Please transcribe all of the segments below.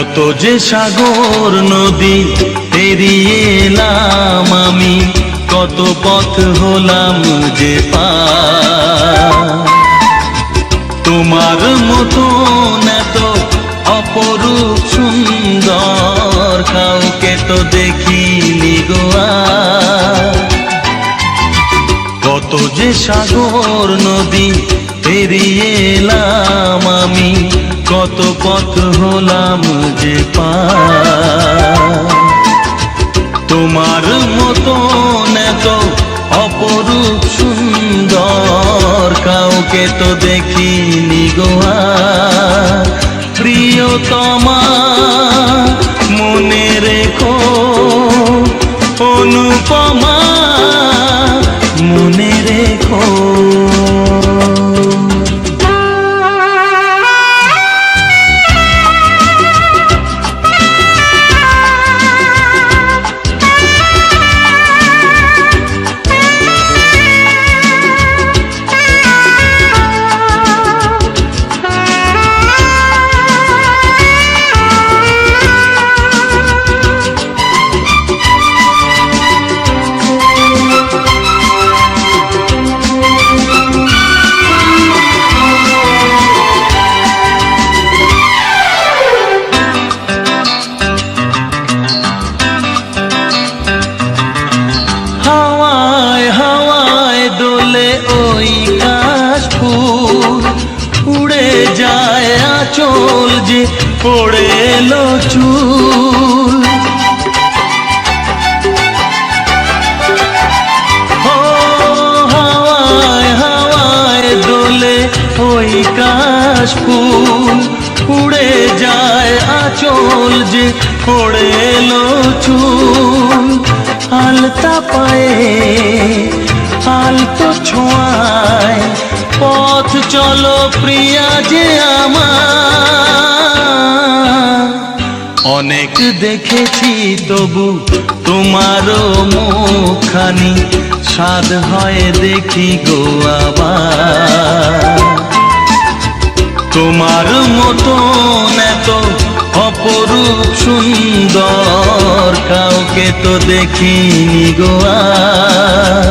কত যে সাগর নদী পেরিয়ে এলাম আমি, কত পথ হলাম যে পার। তোমার মতন এত অপরূপ সুন্দর কাউকে তো দেখিনি গো আর। কত যে সাগর নদী পেরিয়ে এলাম আমি, কত পথ হলাম যে পার। তোমার মতন এত অপরূপ সুন্দর কাউকে তো দেখিনি গো আর। প্রিয়তমা মনে রেখো, অনুপমা মনে রেখো। উড়ে যায় আঁচল যে পড়ে এলো চুল। হাওয়ায় হাওয়ায় দোলে ওই কাশফুল, উড়ে যায় আঁচল যে পড়ে এলো চুল। আলতা পায়ে আলতো ছোঁয়ায় পথ চলো প্রিয়া যে আমার। অনেক দেখেছি তবু তোমারও মুখখানি, স্বাদ হয় দেখি গো আবার। তোমার মতন এত অপরূপ সুন্দর কাউকে তো দেখিনি গো আর।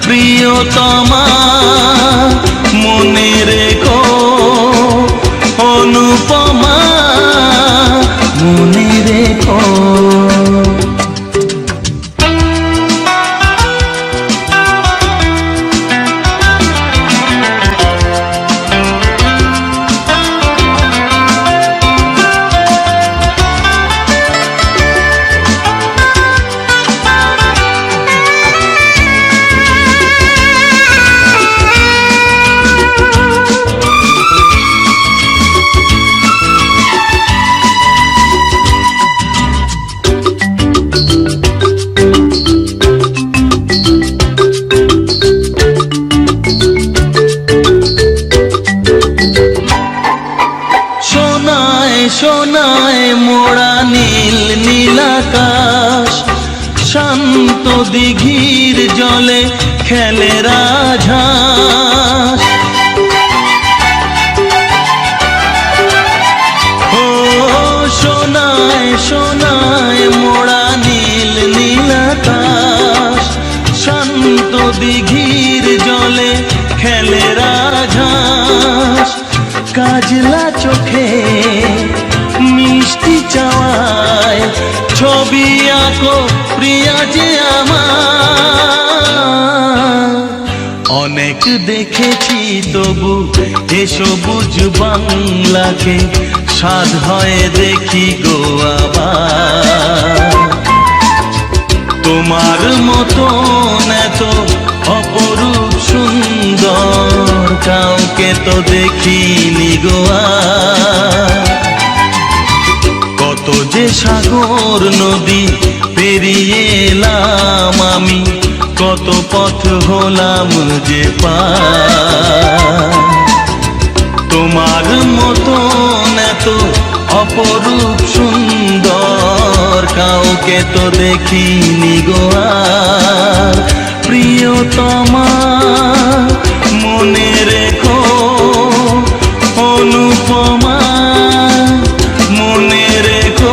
প্রিয়তমা মনে রেখো, অনুপমা মনে রেখো। সোনায় মোড়া নীল নীলাকাশ, শান্ত দিঘির জলে খেলে রাজহাঁস। ও সোনায় সোনায় মোড়া নীল নীলাকাশ, শান্ত দিঘির জলে খেলে রাজহাঁস। কাজলা চোখে মিষ্টি চাওয়ায় ছবি আঁকো প্রিয়া যে আমার। অনেক দেখেছি তবু এ সবুজ বাংলাকে, স্বাদ হয় দেখি গো আবার। তোমার মতন এত অপরূপ সুন্দর কাউকে তো দেখিনি গো আর। কত যে সাগর নদী পেরিয়ে এলাম আমি, কত পথ হলাম যে পার। তোমার মতন এত অপরূপ সুন্দর কাউকে তো দেখিনি গো আর। প্রিয়তমা মনে রেখো, অনুপমা মনে রেখো।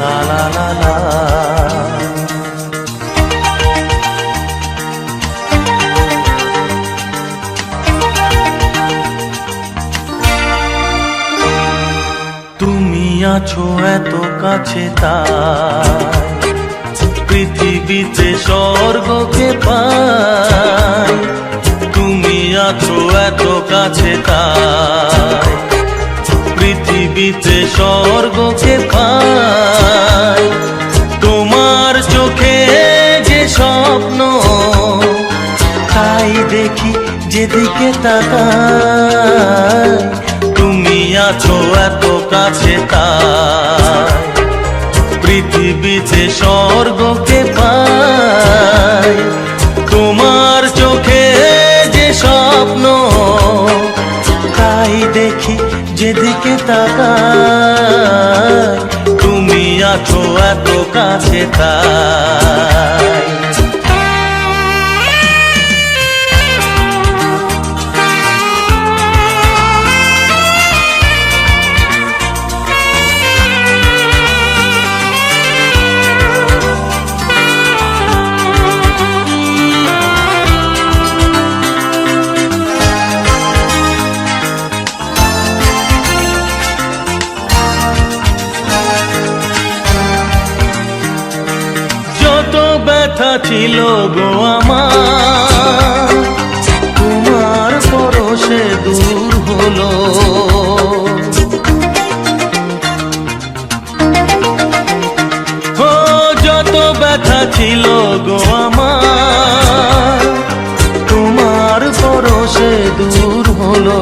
লা লা লা লা। তুমি আছো এত কাছে তাই পৃথিবীতে স্বর্গকে পাই। তুমি আছো এত কাছে তাই পৃথিবীতে স্বর্গকে পাই। তোমার চোখে যে স্বপ্ন তাই দেখি যেদিকে তাকাই। তুমি আছো এত কাছে তাই পৃথিবীতে স্বর্গকে পাই। তোমার চোখে যে স্বপ্ন তাই দেখি যেদিকে তাকাই। তুমি আছো এত কাছে তাই। ব্যথা ছিল গো আমার তোমার পরশে দূর হলো। ও যত ব্যথা ছিল গো আমার তোমার পরশে দূর হলো।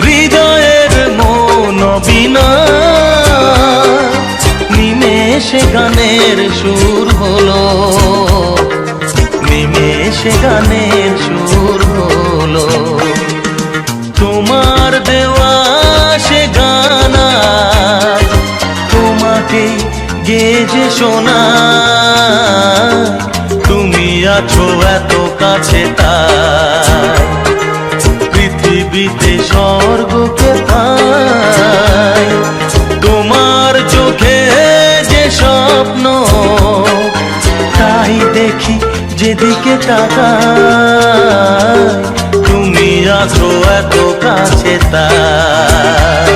হৃদয়ের মন বিনা নিমেষে গানের সুর হলো। নিমেষে গানের সুর হলো। তোমার দেওয়া সে গানা তোমাকে গেজে শোনা। তুমি আছো এত কাছে তাই পৃথিবীতে স্বর্গকে পাই। তোমার চোখে যে স্বপ্ন তাই দেখি যেদিকে তাকাই। তুমি আছো এত কাছে তাই।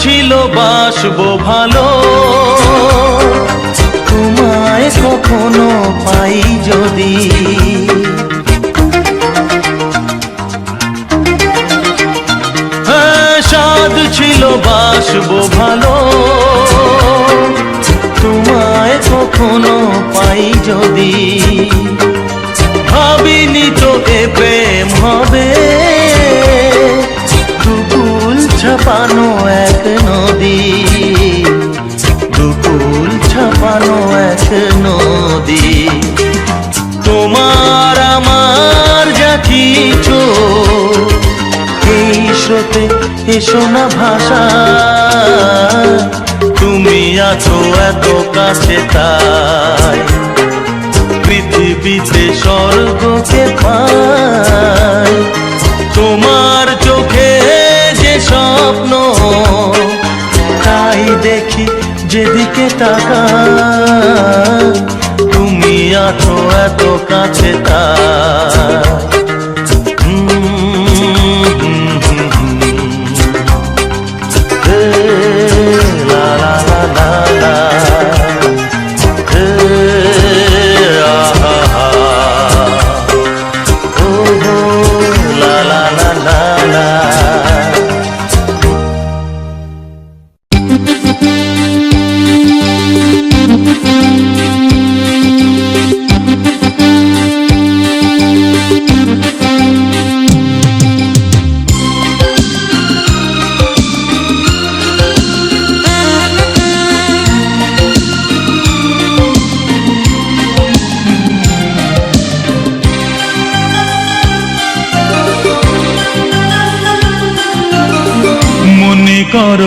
ছিল বাসবো ভালো তোমায় কখনো পাই যদি। সাধ ছিল বাসবো ভালো তোমায় কখনো পাই যদি। ভাবিনি তো এ প্রেম হবে দুকুল ছাপানো এক নদী। দুকুল ছাপানো এক নদী। তোমার আমার যা কিছু এই স্রোতে এসো না ভাষা। তুমি আছো এত কাছে তাই পৃথিবীতে স্বর্গকে পাই। তোমার চোখে যে স্বপ্ন তাই দেখি যেদিকে তাকাই। তুমি আছো এত কাছে তাই। লা লা লা লা লা।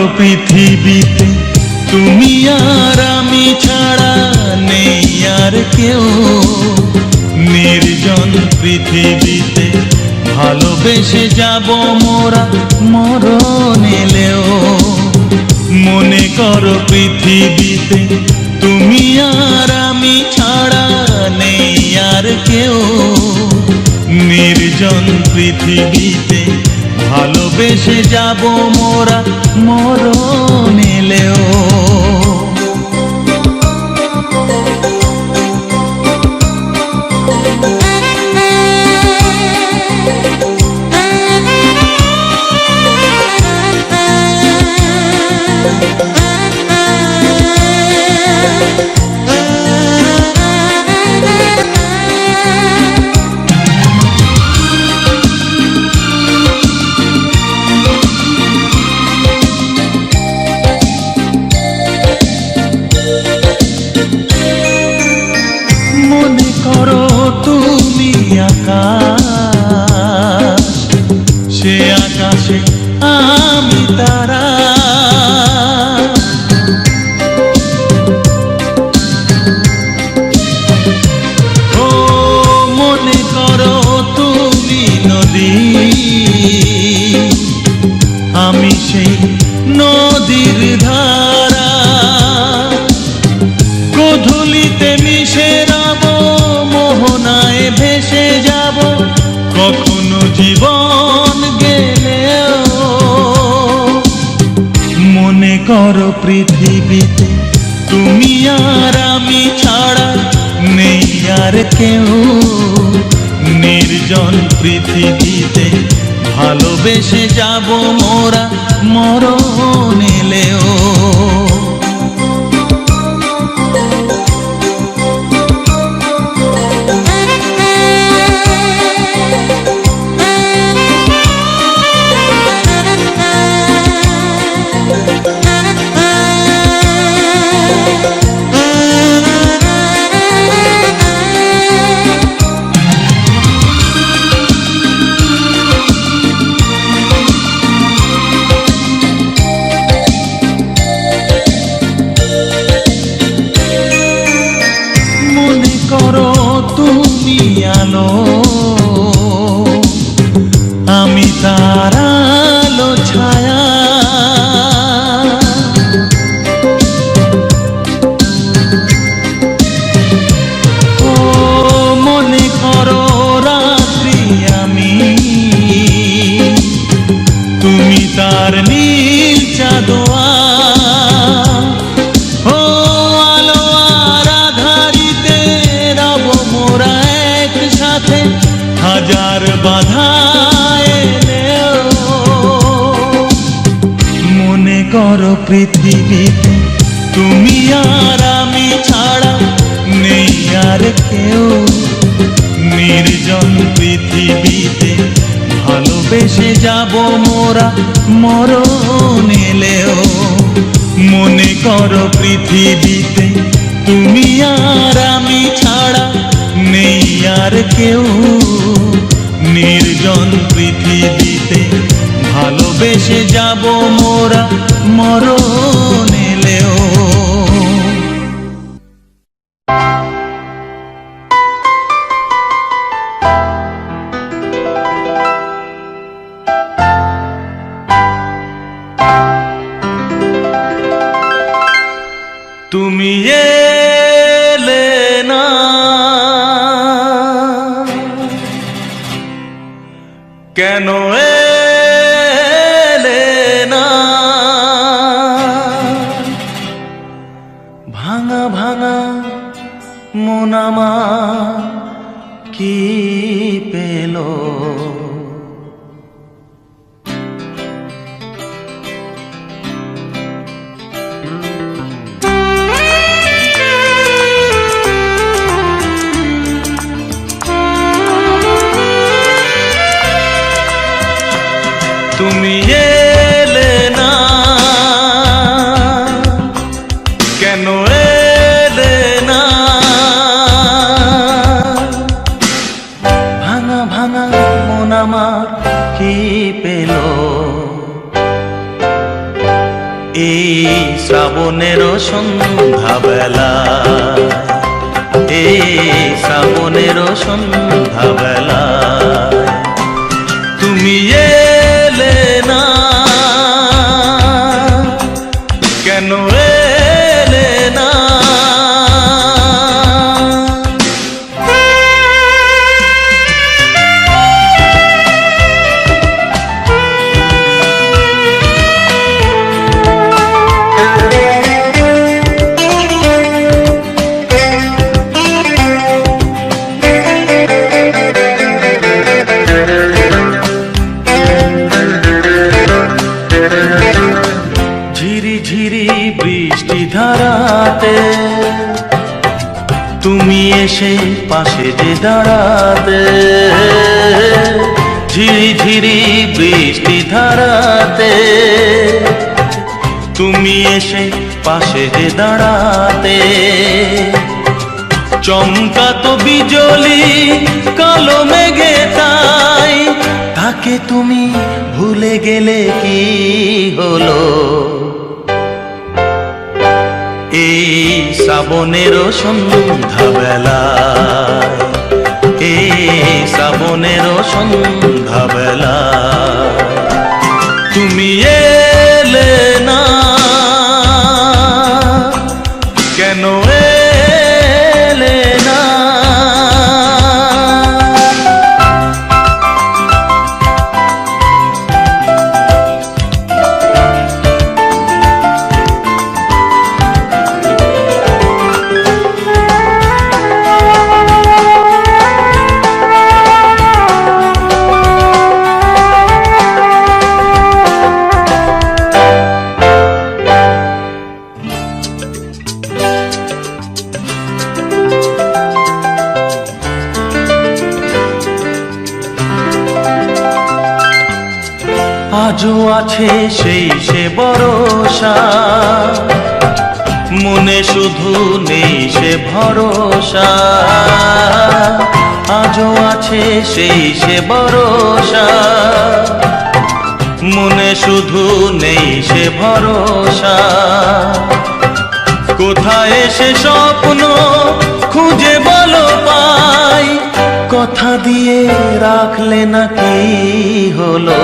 করো পৃথিবীতে তুমি আর আমি ছাড়া নেই আর কেউ। নির্জন পৃথিবীতে ভালোবেসে যাব মোরা মরণ এলেও। মনে করো পৃথিবীতে তুমি আর আমি ছাড়া নেই আর কেউ। নির্জন পৃথিবীতে ভালোবেসে যাব মোরা মরণ এলেও। সে আকাশে আমি তারা। ও মনে করো তুমি নদী, আমি সেই নদীর ধারা। গোধূলিতে মিশে রব, মোহনায় ভেসে যাব কখনো জীবন গেলেও। মনে করো পৃথিবীতে তুমি আর আমি ছাড়া নেই আর কেউ। নির্জন পৃথিবীতে ভালোবেসে যাব মোরা মরণ এলেও। আলো আমি তার আলো ছায়া। ও মনে করো রাত্রি আমি, তুমি তার নীল চাঁদোয়া। হাজার বাধা এলেও মনে করো পৃথিবীতে তুমি আর আমি ছাড়া নেই আর কেউ। নির্জন পৃথিবীতে ভালোবেসে যাব মোরা মরণ এলেও। মনে করো পৃথিবীতে তুমি আর আমি ছাড়া নেই আর কেউ। নির্জন পৃথিবীতে ভালোবেসে যাব মোরা মরণ এলেও। তুমি এলে না কেন এলে না? ভাঙা ভাঙা মন আমার কি পেল? তুমি এলে না কেন এলে না? ভাঙা ভাঙা মন আমার কি পেল? এই শ্রাবণের সন্ধ্যাবেলা, এই শ্রাবণের সন্ধ্যাবেলা তুমি এলে না, কেন এলে না? ঝিরি ঝিরি বৃষ্টি ধারাতে তুমি এসে পাশে যে দাঁড়াতে, ঝিরি ঝিরি বৃষ্টি ধারাতে তুমি এসে পাশে যে দাঁড়াতে, চমকাতো বিজলি কালো মেঘে তাই, তাকে তুমি ভুলে গেলে কি হলো? এই শ্রাবণের সন্ধ্যাবেলায়, এই শ্রাবণের সন্ধ্যাবেলায় তুমি এলে না, কেন এলে না? আজও আছে সেই সে ভরসা, মনে শুধু নেই সে ভরসা, আজও আছে সেই সে ভরসা, মনে শুধু নেই সে ভরসা। কোথায় সে স্বপ্ন খুঁজে বলো পাই, কথা দিয়ে রাখলে না কি হলো?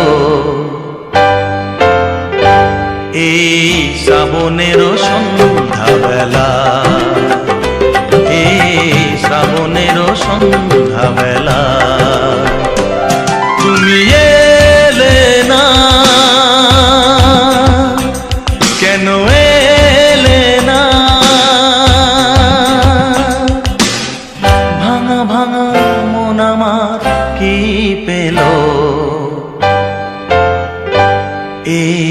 এই শ্রাবণের সন্ধ্যাবেলা, এই শ্রাবণের সন্ধ্যাবেলা তুমি এলে না, কেন এলে না? ভাঙা ভাঙা মন আমার কি পেল এই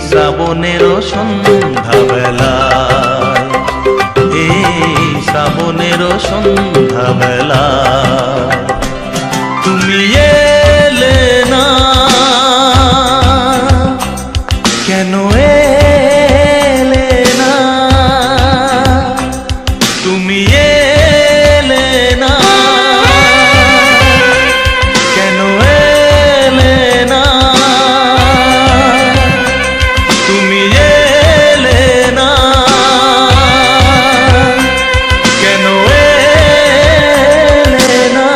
শ্রাবণের সন্ধ্যাবেলায়, এই শ্রাবণের সন্ধ্যাবেলায় তুমি এলে না, কেন এলে না? তুমি এলে না, কেন এলে না? তুমি এলে না, কেন এলে না?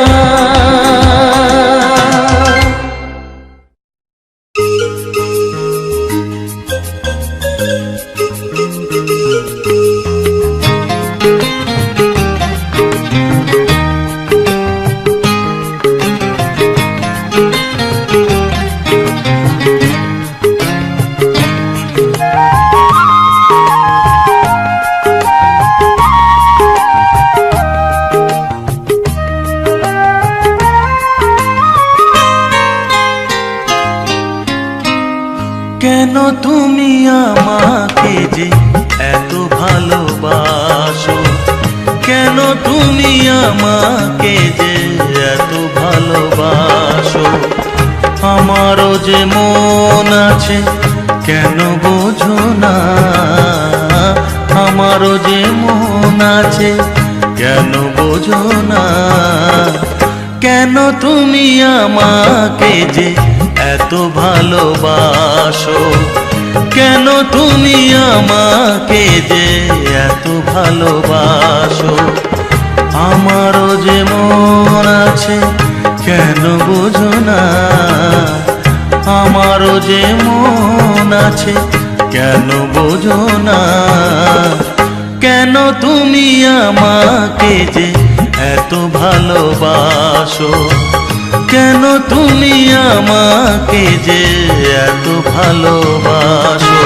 কেন তুমি আমাকে যে এত ভালোবাসো, কেন তুমি আমাকে যে এত ভালোবাসো? আমারও যে মন আছে কেন বোঝো না, আমারও যে মন আছে কেন বোঝো না? কেন তুমি আমাকে যে এত ভালোবাসো, কেন তুমি আমাকে যে এত ভালোবাসো? আমারও যে মন আছে কেন বোঝো না? আমারও যে মন আছে কেন বোঝো না? কেন তুমি আমাকে যে এত ভালোবাসো? কেন তুমি আমাকে যে এত ভালোবাসো?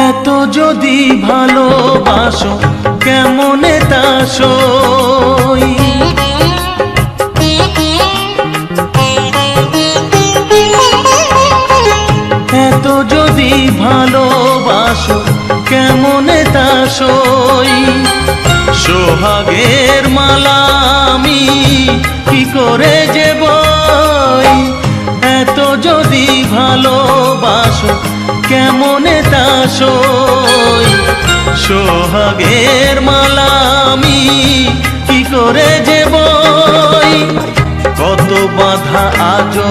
এত যদি ভালোবাসো কেমনে তা সই? এত যদি ভালোবাসো কেমনে তা সই? সোহাগের মালা আমি কি করে যে বই? এত যদি ভালোবাসো কেমনে তা সই? সোহাগের মালা আমি কি করে যে বই? কত বাধা আজও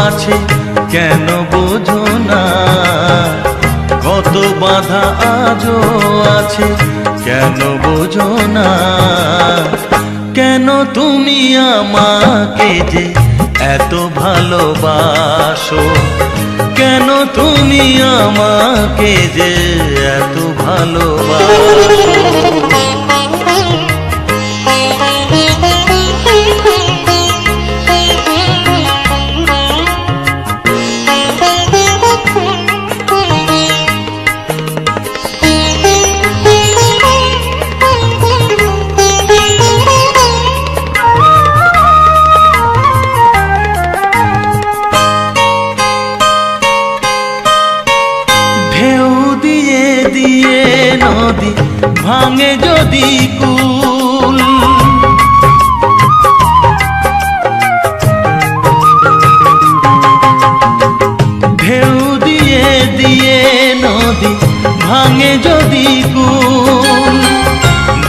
আছে কেন বোঝো না? কত বাধা আজও আছে কেন বোঝো না? কেন তুমি আমাকে যে এত ভালোবাসো? কেন তুমি আমাকে যে এত ভালোবাসো? নদী ভাঙে যদি কুল, ঢেউ দিয়ে দিয়ে নদী ভাঙে যদি কুল,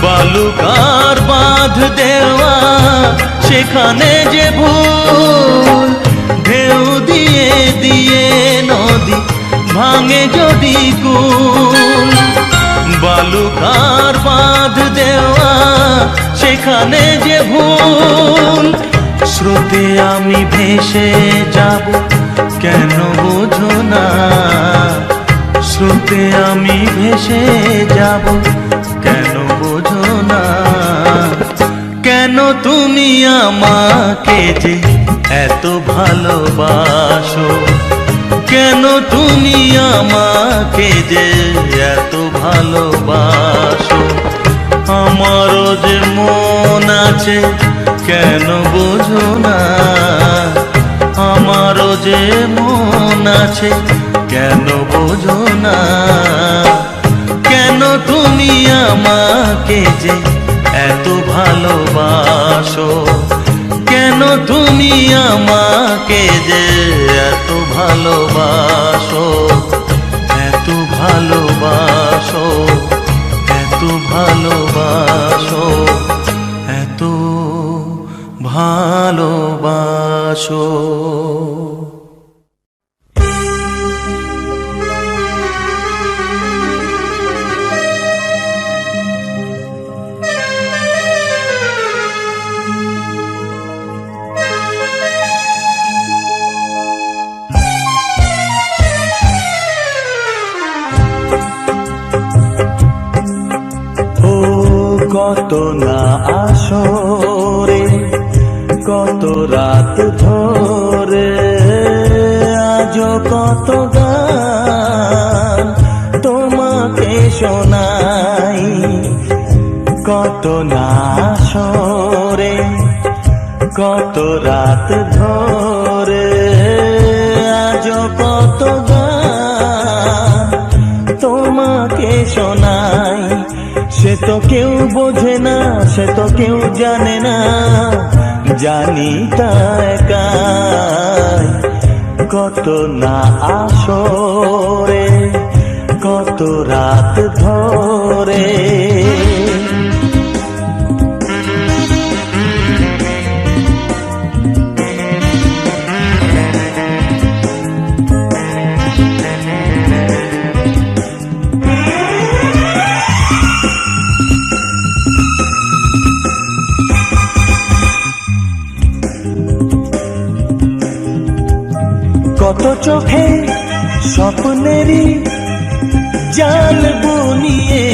বালুকার বাঁধ দেওয়া সেখানে যে ভুল। ঢেউ দিয়ে দিয়ে নদী ভাঙে যদি কুল, বালুকার বাঁধ দেওয়া সেখানে যে ভুল। স্রোতে আমি ভেসে যাব কেন বোঝো না? স্রোতে আমি ভেসে যাব কেন বোঝো না? কেন তুমি আমাকে যে এত ভালোবাসো? কেন তুমি আমাকে যে এত ভালোবাসো? আমারও যে মন আছে কেন বোঝো না? আমারও যে মন আছে কেন বোঝো না? কেন তুমি আমাকে যে এত ভালোবাসো? কেন তুমি আমাকে যে এত ভালোবাসো? এত ভালোবাসো, এত ভালোবাসো, এত ভালোবাসো। কত না আসরে কত রাত ধরে আজও কত গান তোমাকে শোনাই কত না সরে কত রাত ধরে আজ কত গান তোমাকে শোনাই সে তো কেউ বোঝে না সে তো কেউ জানে না জানি তা একাই কত না আসরে কত রাত ধরে কত চোখে স্বপ্নেরই জাল বুনিয়ে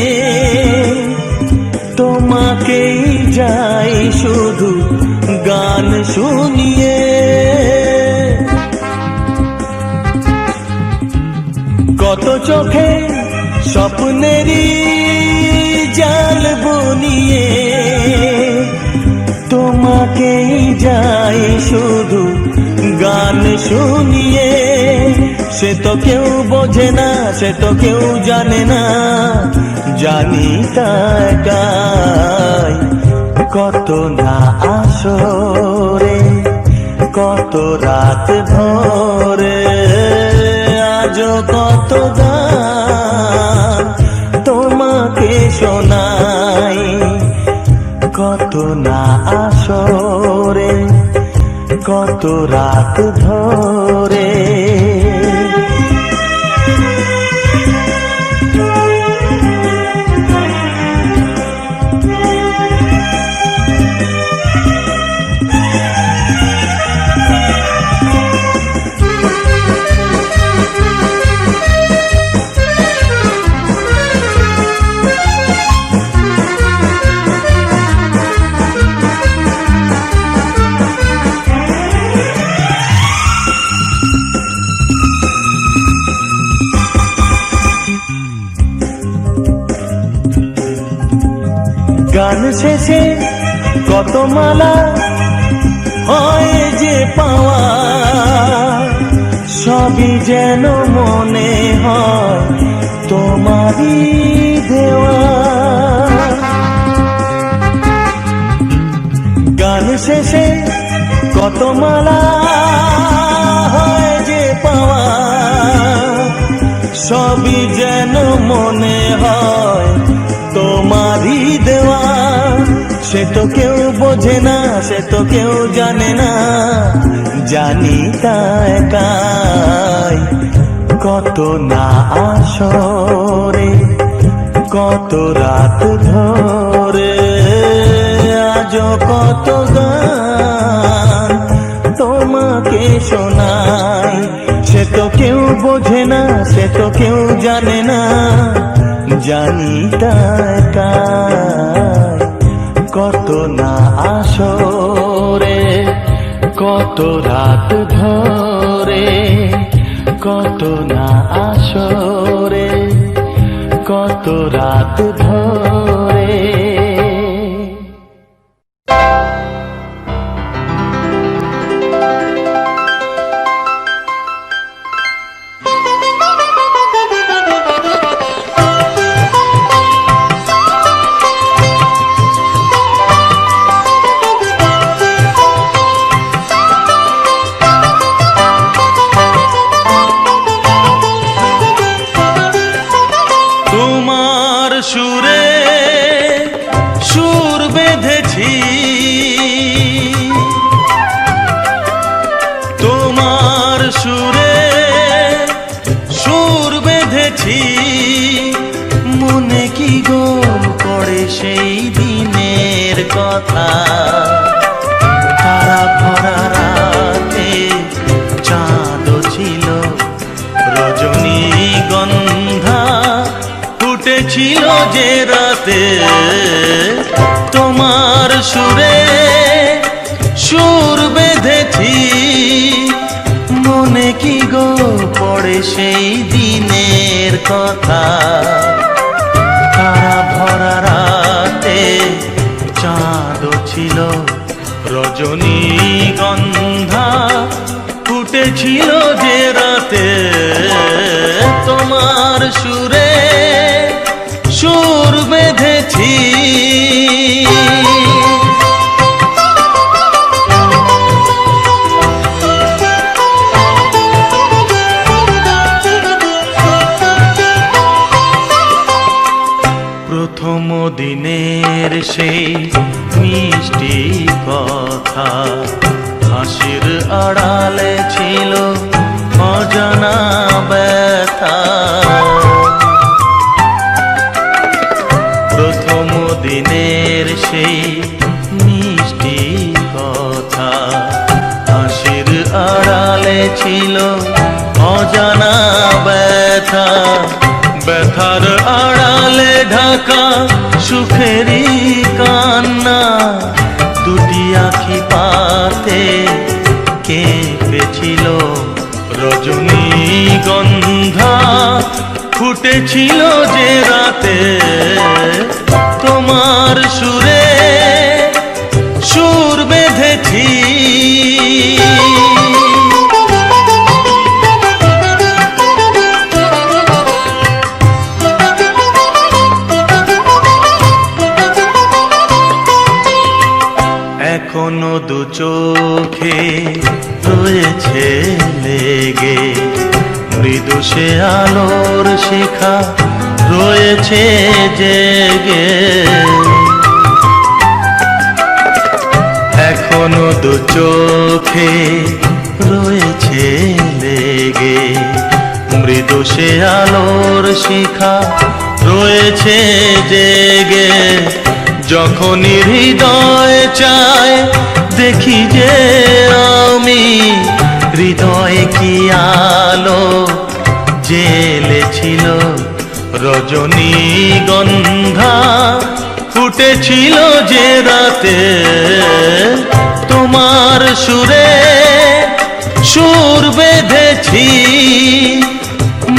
তোমাকেই যাই শুধু গান শুনিয়ে কত চোখে স্বপ্নেরই জাল বুনিয়ে তোমাকেই যাই শুধু গান শুনিয়ে সে তো কেউ বোঝে না সে তো কেউ জানে না জানি তাই কত না আসরে কত রাত ধরে আজ কত গান তোমাকে শোনাই কত না আসরে কত রাত ধরে গান শেষে কত মালা হয় যে পাওয়া সবই যেন মনে হয় তোমারই দেওয়া গান শেষে কত মালা হয় যে পাওয়া সবই যেন মনে হয় তোমারই দেওয়া সে তো কেউ বোঝে না সে তো কেউ জানে না জানি তাই কত না আসরে কত রাত ধরে আজ কত গান তোমাকে শোনাই সে তো কেউ বোঝে না সে তো কেউ জানে না জানি তাই কত না আসরে কত রাত ধরে কত না আসরে কত রাত ধরে মনে কি গো পড়ে সেই দিনের কথা তারা ভরা রাতে চাঁদ ছিল রজনীগন্ধা ফুটেছিল যে রাতে তোমার সুরে সুর বেঁধেছি মনে কি গো পড়ে সেই দিনের কথা রজনীগন্ধা ফুটেছিল যে রাতে, তোমার সুরে সুর বেঁধেছি। প্রথম দিনের সেই মিষ্টি কথা, হাসির আড়ালে ছিল অজানা ব্যথা। প্রথম দিনের সেই মিষ্টি কথা, হাসির আড়ালে ছিল অজানা ব্যথা। ব্যথার আড়ালে ঢাকা সুখেরই কান্না, দুটি আঁখি পাতে কেঁপেছিল রজনীগন্ধা ফুটেছিল যে রাতে, তোমার সুরে সুর বেঁধেছি। এখনো দু চোখে রয়েছে লেগে, মৃদু সে আলোর শিখা রয়েছে জেগে। এখনো দু চোখে রয়েছে লেগে, মৃদু সে আলোর শিখা রয়েছে জেগে। যখনই হৃদয় চায় দেখি যে আমি, হৃদয়ে কি আলো জ্বেলেছিল রজনীগন্ধা ফুটেছিল যে রাতে, তোমার সুরে সুর বেঁধেছি।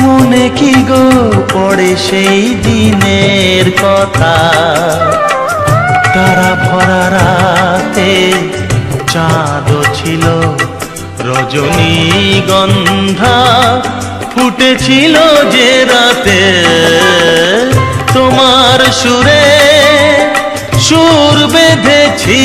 মনে কি গো পড়ে সেই দিনের কথা, তারা ভরা রাতে চাঁদ ছিল রজনীগন্ধা ফুটেছিল যে রাতে, তোমার সুরে সুর বেঁধেছি।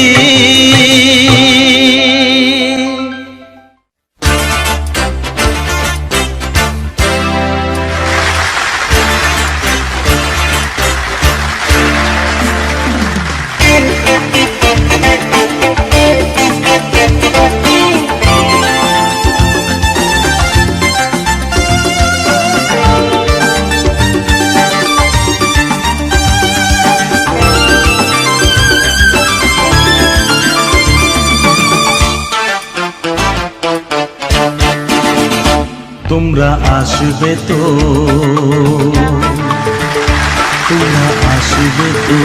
তোমরা আসবে তো, তোমরা আসবে তো,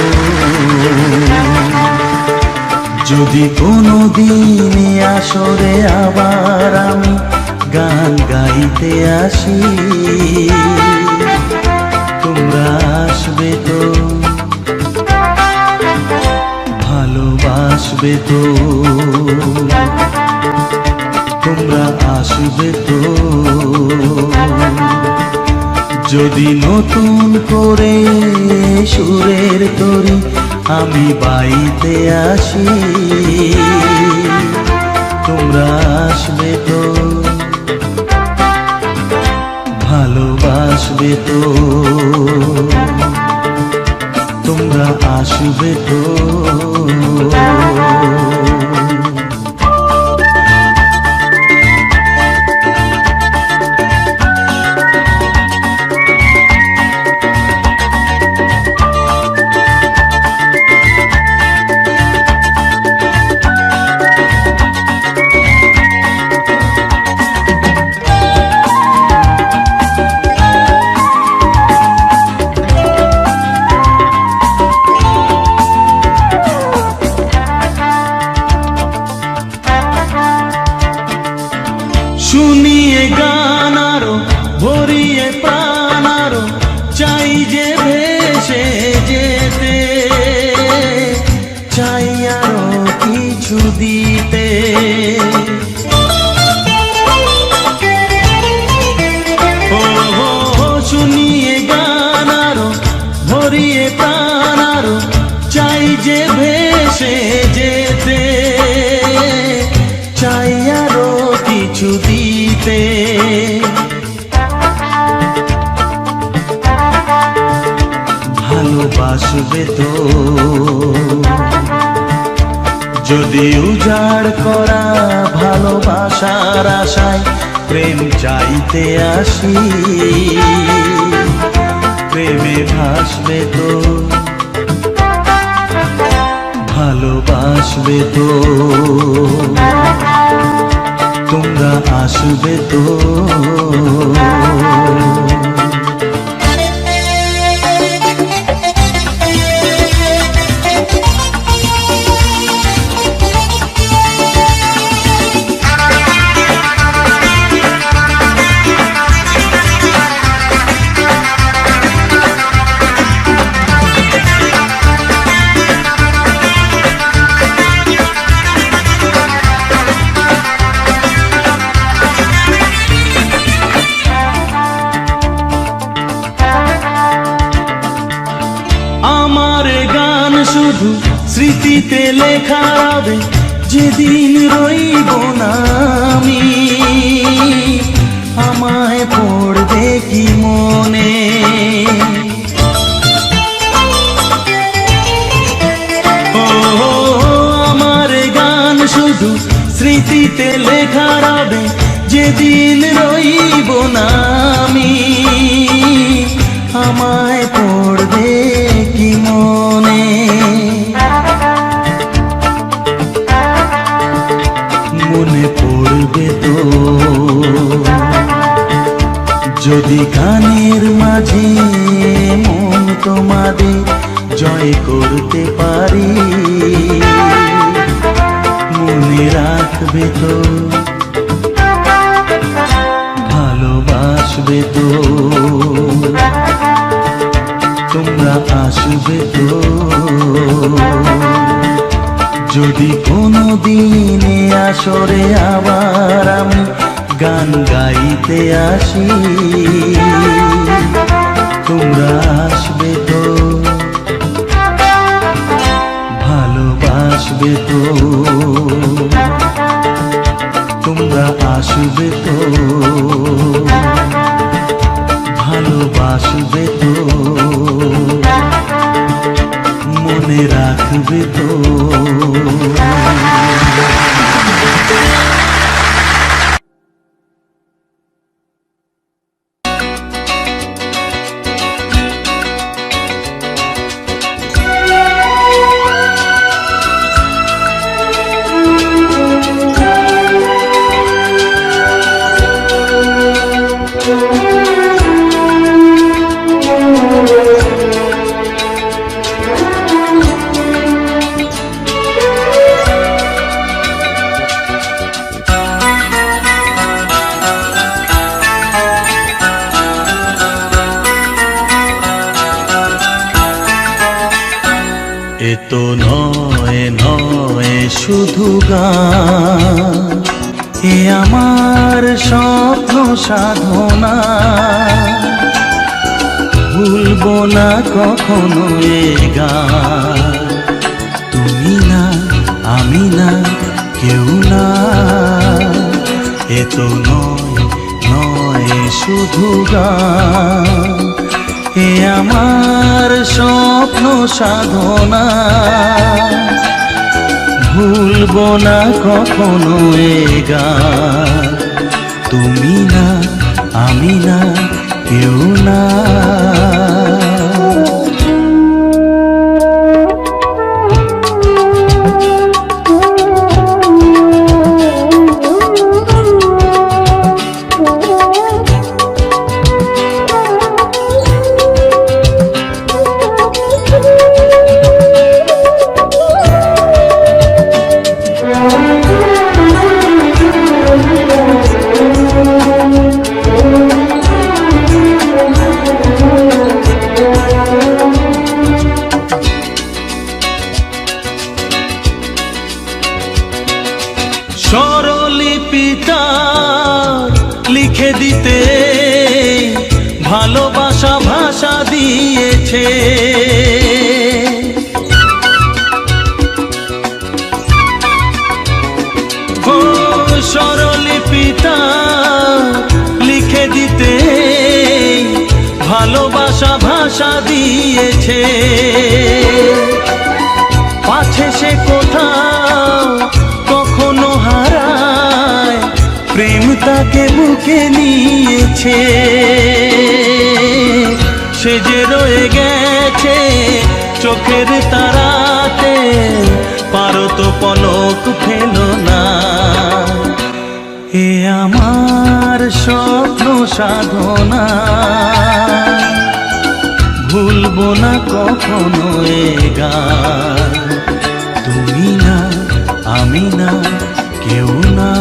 যদি কোনো দিন আসরে আবার আমি গান গাইতে আসি। তোমরা আসবে তো, ভালোবাসবে তো, তোমরা আসবে তো, যদি নতুন করে সুরের তরি আমি বাইতে আসি। তোমরা আসবে তো, ভালোবাসবে তো, তোমরা আসবে তো। শুনিয়ে গান আরো ভরিয়ে প্রাণ আরো চাই যে ভেসে যেতে, চাই আরো কিছু দিতে। আসবে তো। যদি উজাড় করা ভালোবাসার আশায় প্রেম চাইতে আসি, প্রেমে ভাসবে তো, ভালোবাসবে তো, তোমরা আসবে তো। শুধু স্মৃতিতে লেখা হবে, যেদিন রইব না আমি, আমায় পড়বে কি মনে। ও আমার গান শুধু স্মৃতিতে লেখা হবে, যেদিন রইব না আমি, আমায় পড়বে কি মনে। মনে পড়বে তো, যদি গানের মাঝে মন তোমাদের জয় করতে পারি। মনে রাখবে তো, ভালোবাসবে তো, তোমরা আসবে তো। যদি কোনো দিনে আসরে আবার আমি গান গাইতে আসি, তোমরা আসবে তো, ভালোবাসবে তো, তোমরা আসবে তো, ভালোবাসবে তো, মনে রাখবে তো। এ তো নয় নয় শুধু গান, এ আমার স্বপ্ন সাধনা। ভুলবো না কখনো এ গান, তুমি না আমি না কেউ না। এ তো নয় নয় শুধু গান, এ আমার স্বপ্ন সাধনা। ভুলবো না কখনো এ গান, তুমি না আমি না কেউ না। স্বরলিপিটা লিখে দিতে ভালোবাসা ভাষা দিয়েছে। ও স্বরলিপিটা লিখে দিতে ভালোবাসা আশা দিয়েছে, পাছে সে কোথাও কখনো হারায়, প্রেম তাকে বুকে নিয়েছে। সে যে রয়ে গেছে চোখের তারাতে, পারো তো পলক ফেলো না। এ আমার স্বপ্ন সাধনা, ভুলবো না কখনো এ গান। তুমি না, আমি না, কেউ না।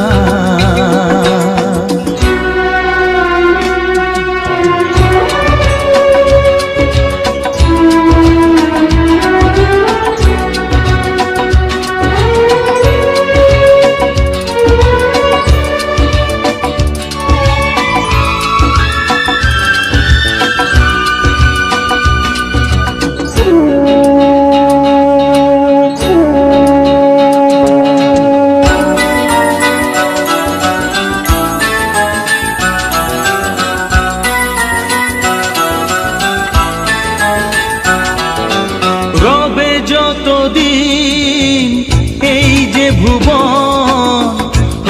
রবে যতদিন এই যে ভুবন,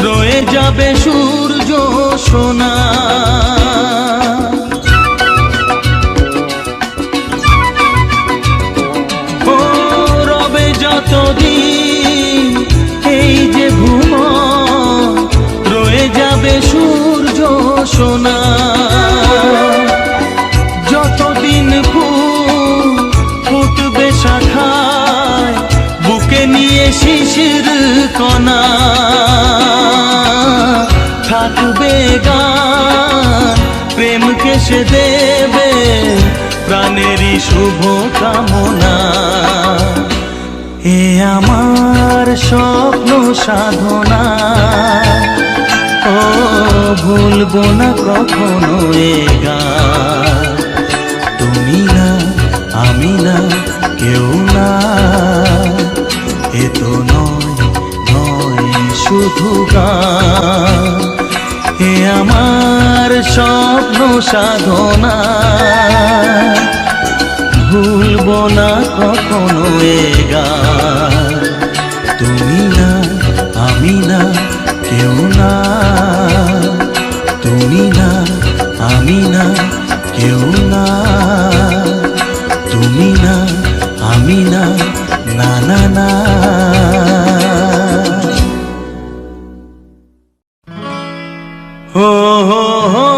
রয়ে যাবে সূর্য সোনা। ও রবে যতদিন এই যে ভুবন, রয়ে যাবে সূর্য সোনা। যতদিন ফুটবে শাখায়, বুকে নিয়ে শিশির কণা, থাকবে গান প্রেমকে সে দেবে প্রাণেরই শুভ কামনা। এ আমার স্বপ্ন সাধনা, ও ভুলবো না কখনো এ গান। তুমি না, আমি না, কেউ না। এ তো নয় শুধু গান, এ আমার স্বপ্ন সাধনা, ভুলবো না কখনো এ গান। তুমি না, আমি না, কেউ না। তুমি না, আমি না, কেউ না। তুমি না, আমি না, না না না। হো হো হো,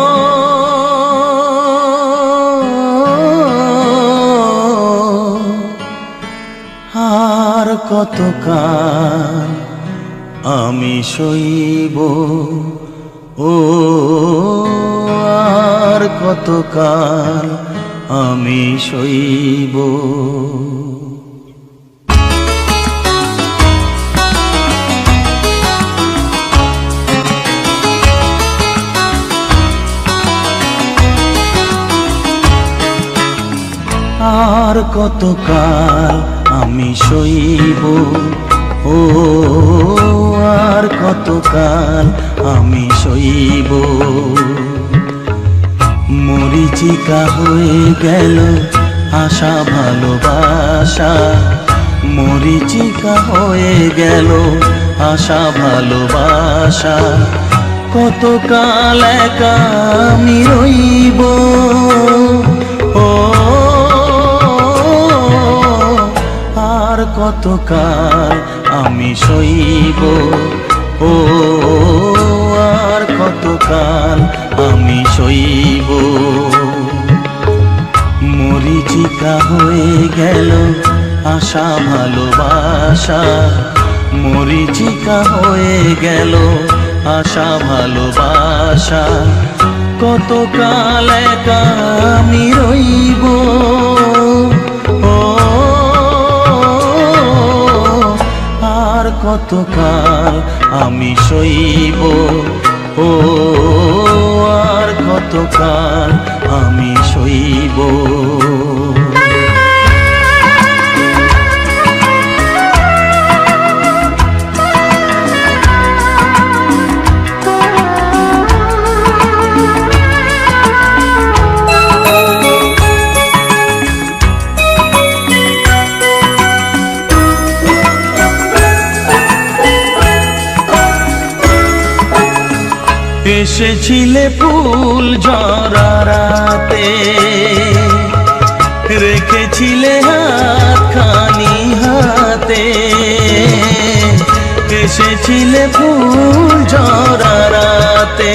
আর কতকাল আমি সইব, ও আর কতকাল আমি সইব। আর কতকাল আমি সইব, ও আর কতকাল আমি সইব। মরিচিকা হয়ে গেল আশা ভালোবাসা, মরিচিকা হয়ে গেল আশা ভালোবাসা। কতকাল একা আমি রইব, ও আর কতকাল আমি সইব, ও আর কতকাল আমি সইব। মরিচিকা হয়ে গেল আশা ভালোবাসা, মরিচিকা হয়ে গেল আশা ভালোবাসা। কতকাল একা আমি রইব, ও আর কতকাল আমি সইব, ও আর কতকাল আমি সইব। এসেছিলে ফুল ঝরাতে, রেখেছিলে হাতখানি হাতে। এসেছিলে ফুল ঝরাতে,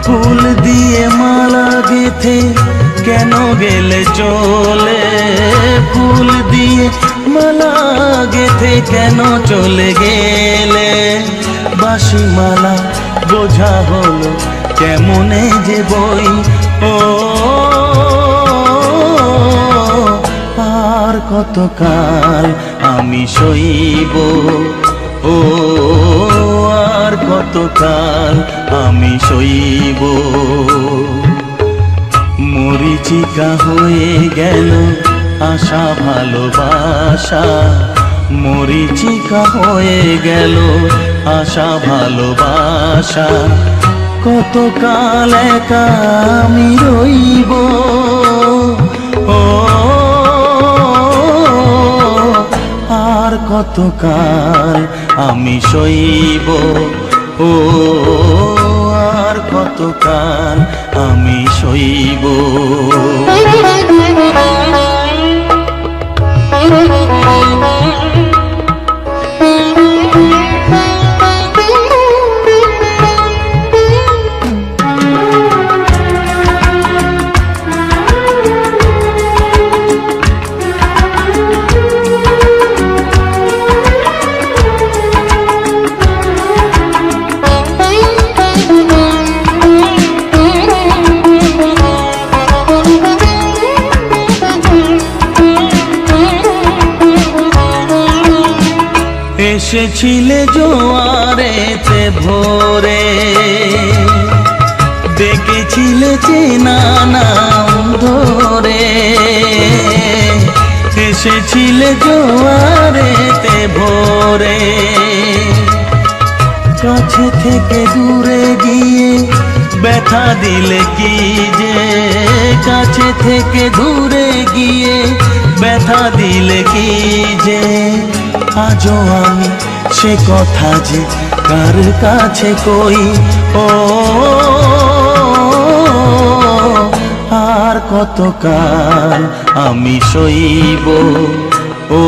ফুল দিয়ে মালা গেথে কেন গেলে চলে? ফুল দিয়ে মালা গেথে কেন চলে গেলে? বাঁশি মালা বোঝা হলো কেমনে যে বই। ও আর কতকাল আমি সইব? ও আর কতকাল আমি সইব? মরিচিকা হয়ে গেল আশা ভালোবাসা, মরিচিকা হয়ে গেল আশা ভালোবাসা। কতকাল একা আমি রইব? ও আর কতকাল আমি সইব? ও আর কতকাল আমি সইব? এসেছিলে জোয়ারেতে ভোরে, ডেকেছিলে চেনা নাম ধরে। এসেছিলে জোয়ারেতে ভোরে, কাছে থেকে দূরে গিয়ে ব্যথা দিলে কি যে? কাছে থেকে দূরে গিয়ে ব্যথা দিলে কি যে? আজও আমি সে কথা যে কার কাছে কই? ও আর কতকাল আমি সইব? ও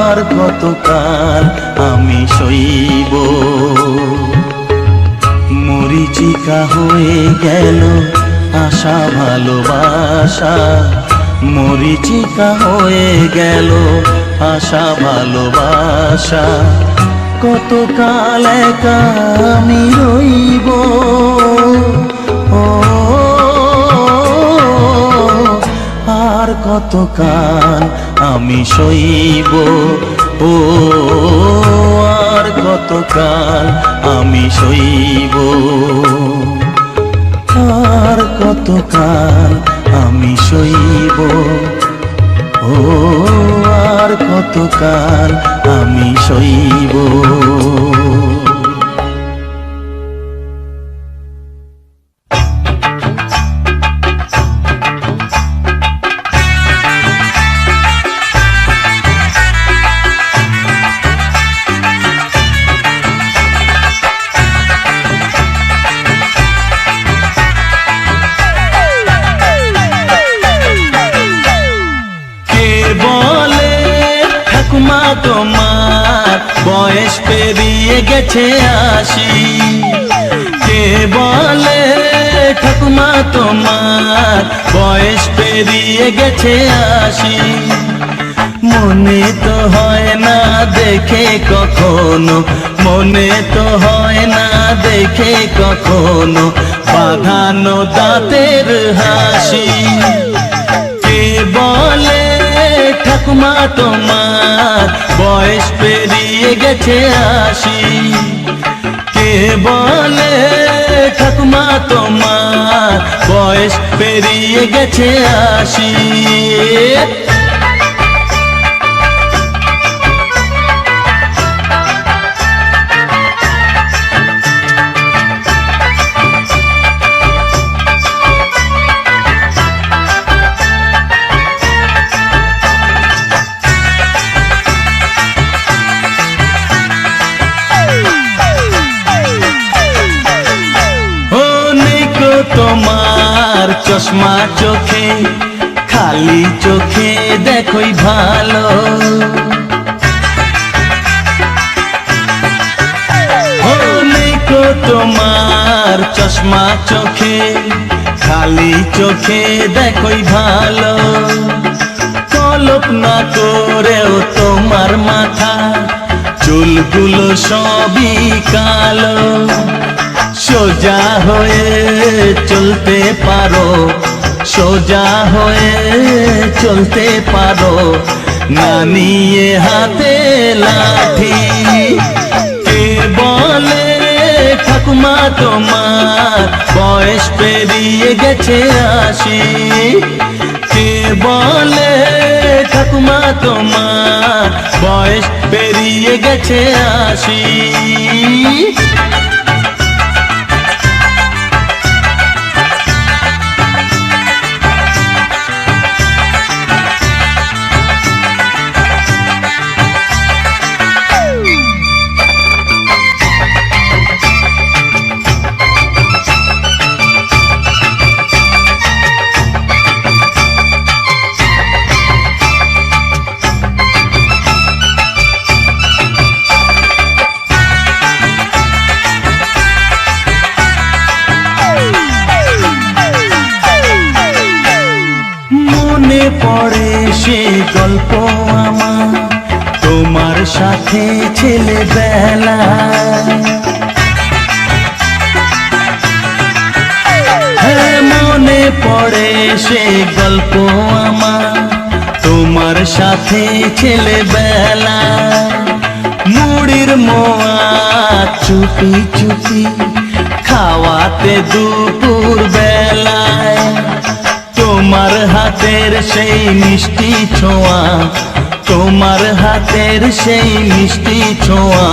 আর কতকাল আমি সইব? মরিচিকা হয়ে গেল আশা ভালোবাসা, মরিচিকা হয়ে গেল আশা ভালোবাসা। কতকাল একা আমি রইব? ও আর কতকাল আমি সইব? ও আর কতকাল আমি সইব? আর কতকাল আমি সইব? ও আর কতকাল আমি সইব? তোমার বয়স পেরিয়ে গেছে ৮০। কে বলে ঠাকুমা তোমার বয়স পেরিয়ে গেছে ৮০? মনে তো হয় না দেখে কখনো, মনে তো হয় না দেখে কখনো বাঁধানো দাঁতের হাসি। কে বলে ঠাকুমা তোমার বয়স পেরিয়ে গেছে ৮০? কে বলে ঠাকুমা তোমার বয়স পেরিয়ে গেছে ৮০? তোমার চশমা চোখে, খালি চোখে দেখোই ভালো। তোমার চশমা চোখে, খালি চোখে দেখোই ভালো। কল্পনা করেও তোমার মাথা চুলগুলো সবই কালো। সোজা হয়ে চলতে পারো, সোজা হয়ে চলতে পারো, না নিয়ে হাতে লাঠি। কে বলে ঠাকুমা তোমার বয়স পেরিয়ে গেছে 80? কে বলে ঠাকুমা তোমার বয়স পেরিয়ে গেছে 80? মনে পড়ে সে গল্প আমার তোমার সাথে ছেলেবেলা। হ্যাঁ, মনে পড়ে সে গল্প আমার তোমার সাথে ছেলেবেলা। মুড়ির মোয়া চুপি চুপি খাওয়াতে দুপুর বেলায়। তোমার হাতের সেই মিষ্টি ছোঁয়া, তোমার হাতের সেই মিষ্টি ছোঁয়া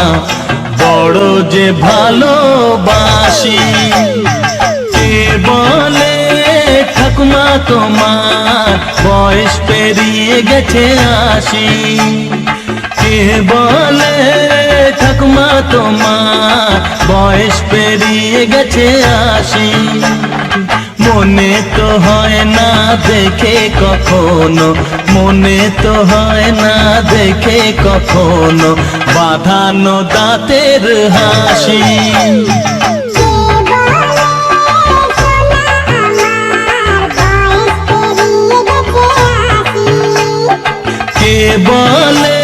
বড় যে ভালোবাসি। কে বলে ঠাকুমা তোমার বয়স পেরিয়ে গেছে 80? কে বলে ঠাকুমা তোমার বয়স পেরিয়ে গেছে 80? মনে তো হয় না দেখে কখনো, মনে তো হয় না দেখে কখনো বাঁধানো দাঁতের হাসি। কে বলে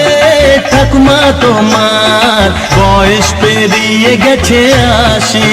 ঠাকুমা তোমার বয়স পেরিয়ে গেছে 80?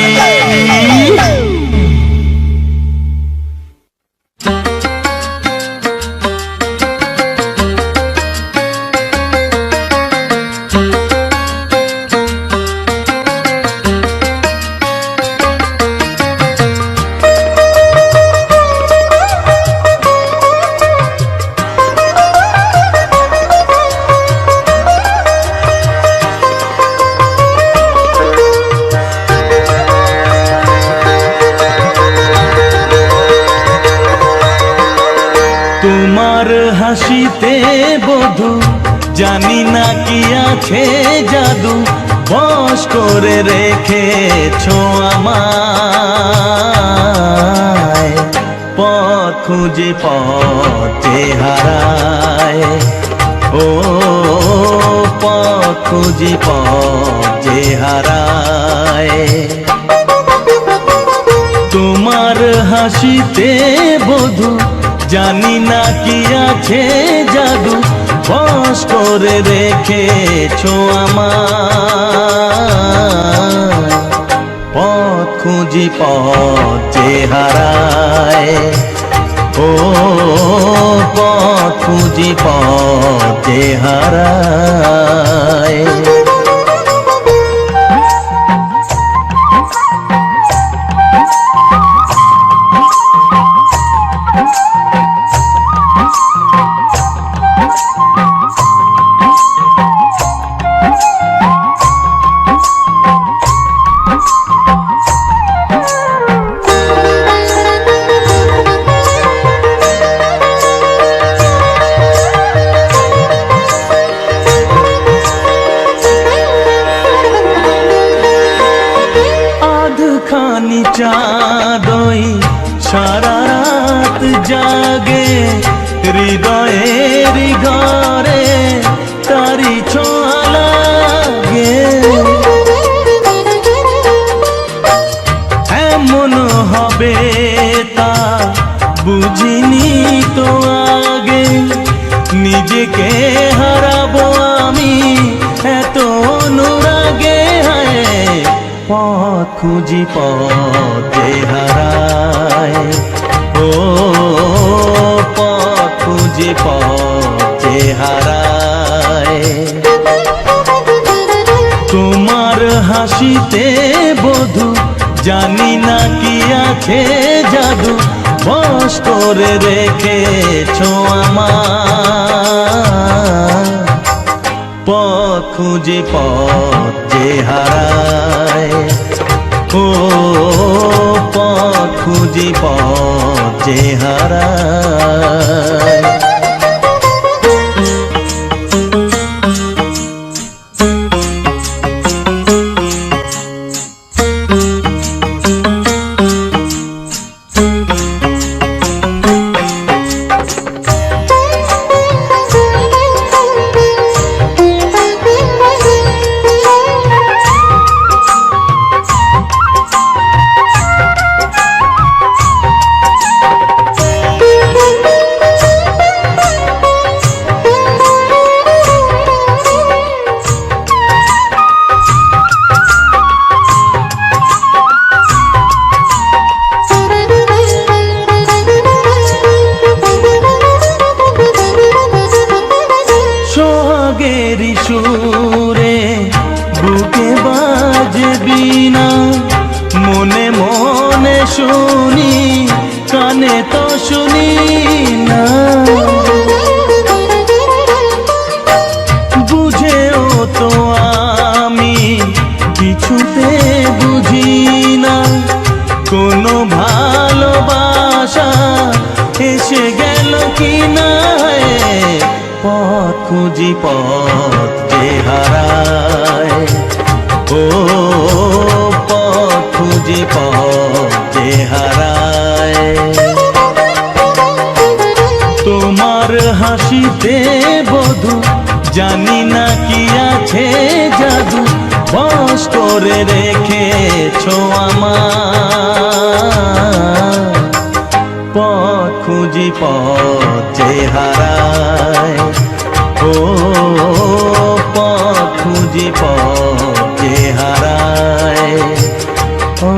তোমার হাসিতে বধু জানি না কি আছে জাদু, বশ করে রেখেছো আমায়। পথ খুঁজে পথে হারায়, ও পথ খুঁজে পথে হারায়। তোমার হাসিতে বধু জানি না কি আছে জাদু, বশ করে রেখেছো আমায়। পথ খুঁজি পথে হারায়, ও পথ খুঁজি পথে হারায়। খানি চাঁদই সারা রাত জাগে, হৃদয়ের ঘরে তারি ছোঁয়া লাগে। এমন হবে তা বুঝিনি তো আগে, নিজেকে হারাবো আমি এত অনুরাগে। হায় পথ খুঁজি পথ যে হারায়, ও পথ খুঁজি পথ যে হারায়। তোমার হাসিতে বধু জানি না কি আছে জাদু, বশ করে রেখেছো আমার। পথ খুঁজি পথ যে হারায়, ও পথ খুঁজি পথ যে হারায়। সোহাগেরি সুরে বুকে বাজে বীণা, মনে মনে শুনি কানে তো শুনি না। বুঝেও তো আমি কিছুতে বুঝি না, কোনো ভালোবাসা এসে গেল কি না। পথ খুঁজি পথ যে হারায়, ও পথ খুঁজি পথ যে হারায়। তোমার হাসিতে বধু জানি না কি আছে জাদু, বশ করে রেখেছো আমার। পথ খুঁজি পথ যে হারায়, ও পথ খুঁজি পথ যে হারায়, ও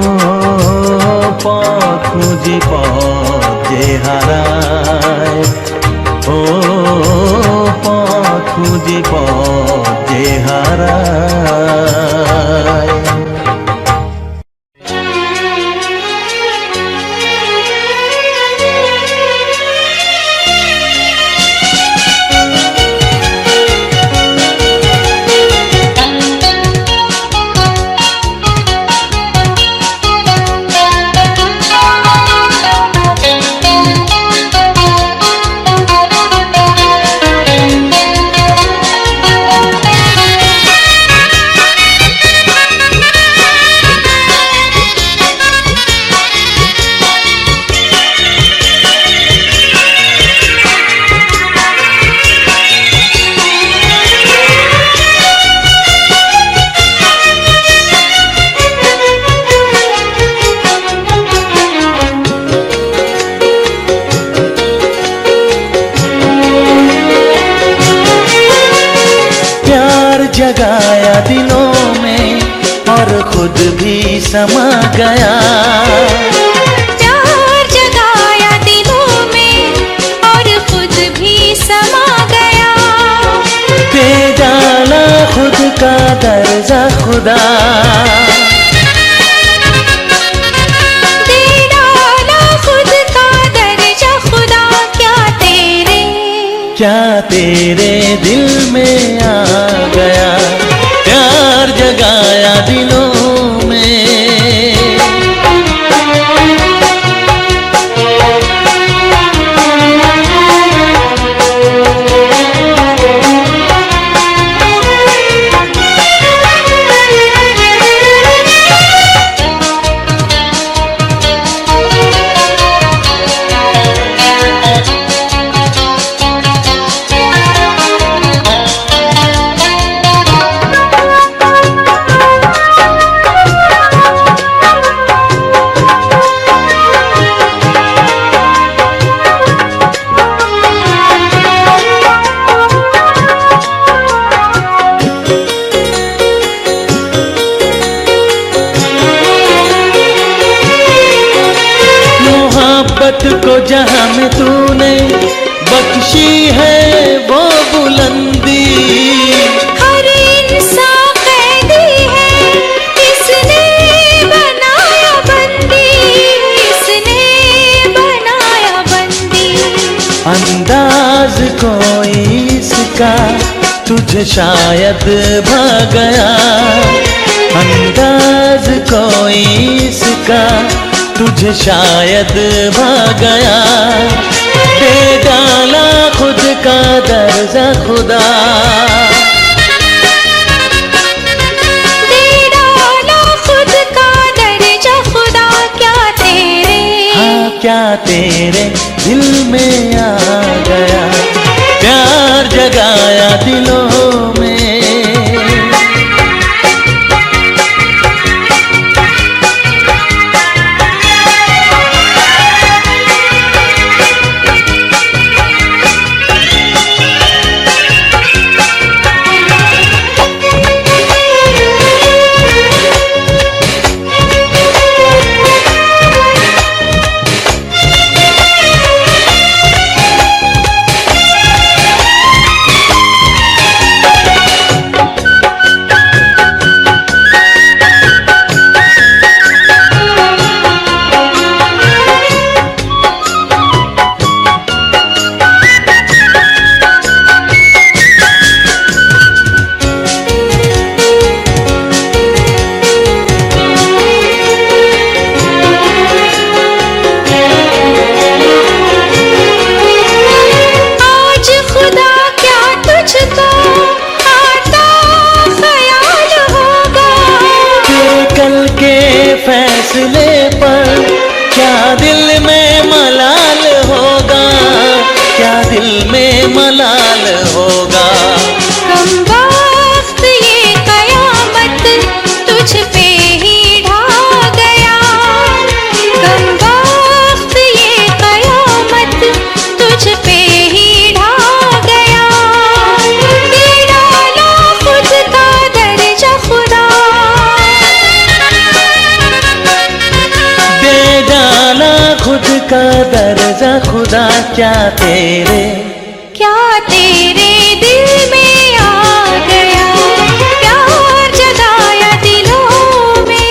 পথ খুঁজি পথ যে হারায়, ও পথ খুঁজি পথ যে হারায়। जगाया दिलों में और खुद भी समा गया, प्यार जगाया दिलों में और खुद भी समा गया। दे डाला खुद का दर्जा खुदा, दे डाला खुद का दर्जा खुदा। क्या तेरे दिल में आ गया, प्यार जगाया दिलों में। को जहां में तूने बख्शी है वो बुलंदी, हर इंसान कैदी है, इसने बनाया बंदी, इसने बनाया बंदी। अंदाज कोई इसका तुझे शायद भा गया, अंदाज कोई इसका तुझे शायद भा गया, दे डाला खुद का दर्जा खुदा, दे डाला खुद का दर्जा खुदा। क्या तेरे, हाँ क्या तेरे दिल में आ गया, प्यार जगाया दिलों में। फैसले पर क्या दिल में मलाल होगा, क्या दिल में मलाल होगा। कम वक्त ये कयामत तुझ पे ही ढा गया, कम वक्त ये कयामत तुझ पे ही ढा गया, दे डाला खुद का दर्जा खुदा, खुद का दर्जा खुदा। क्या तेरे दिल में आ गया, प्यार जगाया दिलों में।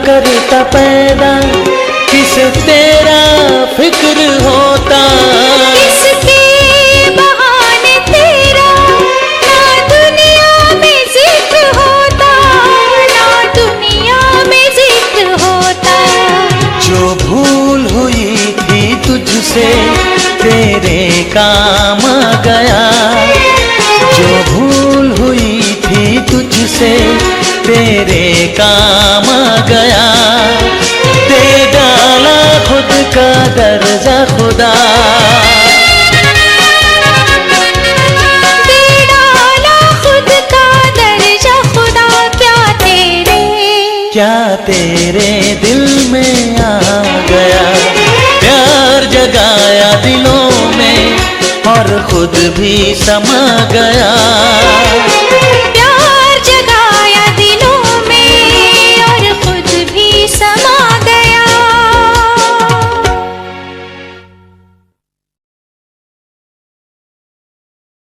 करता पैदा किसे तेरा फिक्र होता, किसके बहाने तेरा ना दुनिया में जिक्र होता, ना दुनिया में जिक्र होता। जो भूल हुई थी तुझसे तेरे काम आ गया, जो भूल हुई थी तुझसे तेरे काम आ गया, दे डाला खुद का दर्जा खुदा, दे डाला खुद का दर्जा खुदा। क्या तेरे दिल में आ गया, प्यार जगाया दिलों में और खुद भी समा गया।